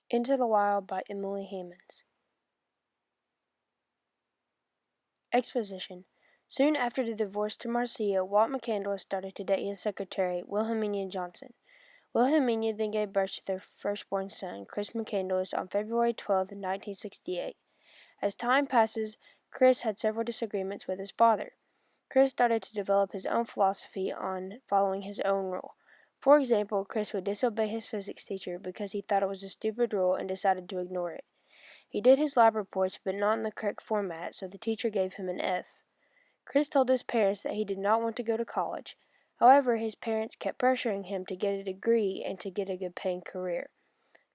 Into the Wild by Emily Hammonds. Exposition. Soon after the divorce to Marcia, Walt McCandless started to date his secretary, Wilhelmina Johnson. Wilhelmina then gave birth to their firstborn son, Chris McCandless, on February 12, 1968. As time passes, Chris had several disagreements with his father. Chris started to develop his own philosophy on following his own rule. For example, Chris would disobey his physics teacher because he thought it was a stupid rule and decided to ignore it. He did his lab reports, but not in the correct format, so the teacher gave him an F. Chris told his parents that he did not want to go to college. However, his parents kept pressuring him to get a degree and to get a good paying career.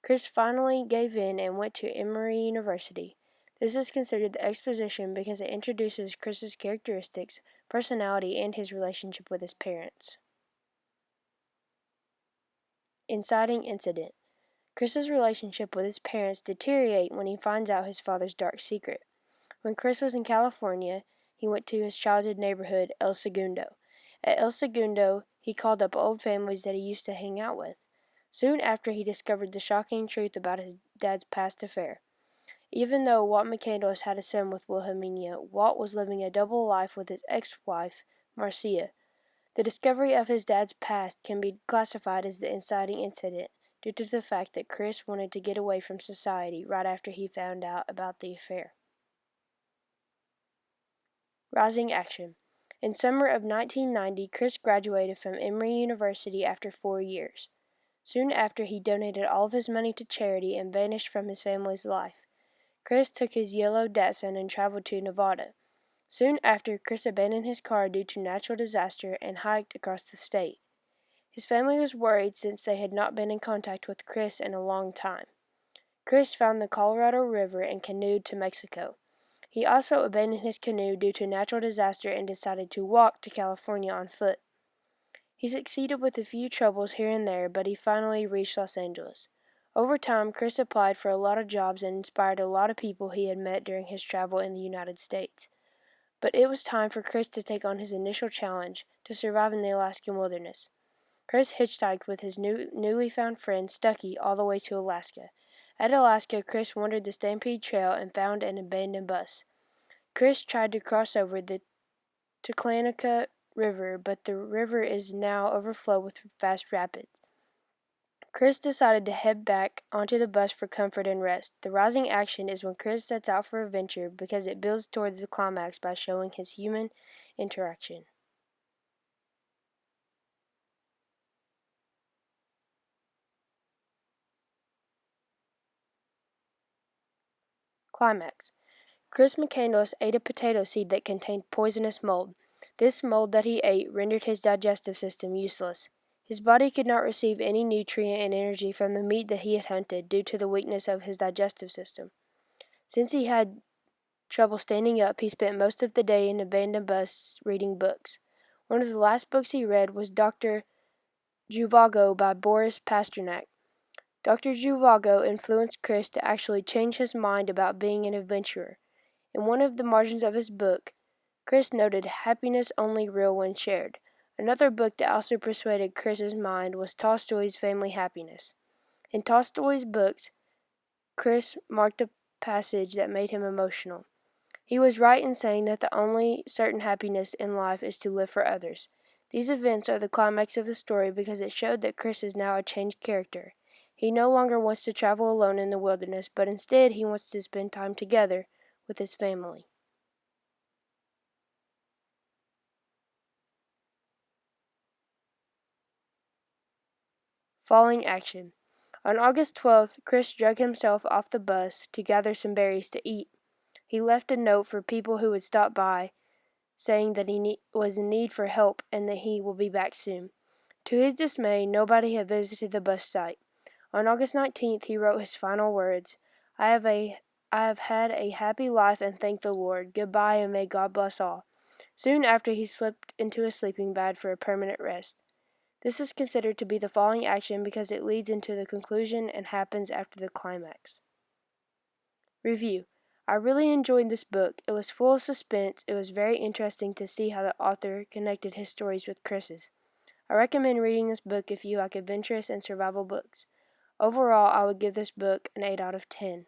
Chris finally gave in and went to Emory University. This is considered the exposition because it introduces Chris's characteristics, personality, and his relationship with his parents. Inciting incident. Chris's relationship with his parents deteriorates when he finds out his father's dark secret. When Chris was in California, he went to his childhood neighborhood, El Segundo. At El Segundo, he called up old families that he used to hang out with. Soon after, he discovered the shocking truth about his dad's past affair. Even though Walt McCandless had a son with Wilhelmina, Walt was living a double life with his ex-wife, Marcia. The discovery of his dad's past can be classified as the inciting incident due to the fact that Chris wanted to get away from society right after he found out about the affair. Rising action. In summer of 1990, Chris graduated from Emory University after 4 years. Soon after, he donated all of his money to charity and vanished from his family's life. Chris took his yellow Datsun and traveled to Nevada. Soon after, Chris abandoned his car due to natural disaster and hiked across the state. His family was worried since they had not been in contact with Chris in a long time. Chris found the Colorado River and canoed to Mexico. He also abandoned his canoe due to natural disaster and decided to walk to California on foot. He succeeded with a few troubles here and there, but he finally reached Los Angeles. Over time, Chris applied for a lot of jobs and inspired a lot of people he had met during his travel in the United States. But it was time for Chris to take on his initial challenge, to survive in the Alaskan wilderness. Chris hitchhiked with his newly found friend Stucky all the way to Alaska. At Alaska, Chris wandered the Stampede Trail and found an abandoned bus. Chris tried to cross over the Tucalaca River, but the river is now overflowed with fast rapids. Chris decided to head back onto the bus for comfort and rest. The rising action is when Chris sets out for adventure because it builds towards the climax by showing his human interaction. Climax. Chris McCandless ate a potato seed that contained poisonous mold. This mold that he ate rendered his digestive system useless. His body could not receive any nutrient and energy from the meat that he had hunted due to the weakness of his digestive system. Since he had trouble standing up, he spent most of the day in an abandoned bus reading books. One of the last books he read was Dr. Zhivago by Boris Pasternak. Dr. Zhivago influenced Chris to actually change his mind about being an adventurer. In one of the margins of his book, Chris noted happiness only real when shared. Another book that also persuaded Chris's mind was Tolstoy's Family Happiness. In Tolstoy's books, Chris marked a passage that made him emotional. He was right in saying that the only certain happiness in life is to live for others. These events are the climax of the story because it showed that Chris is now a changed character. He no longer wants to travel alone in the wilderness, but instead he wants to spend time together with his family. Falling action. On August 12th, Chris dragged himself off the bus to gather some berries to eat. He left a note for people who would stop by, saying that he was in need for help and that he will be back soon. To his dismay, nobody had visited the bus site. On August 19th, he wrote his final words, I have had a happy life and thank the Lord. Goodbye and may God bless all. Soon after, he slipped into a sleeping bag for a permanent rest. This is considered to be the falling action because it leads into the conclusion and happens after the climax. Review. I really enjoyed this book. It was full of suspense. It was very interesting to see how the author connected his stories with Chris's. I recommend reading this book if you like adventurous and survival books. Overall, I would give this book an 8 out of 10.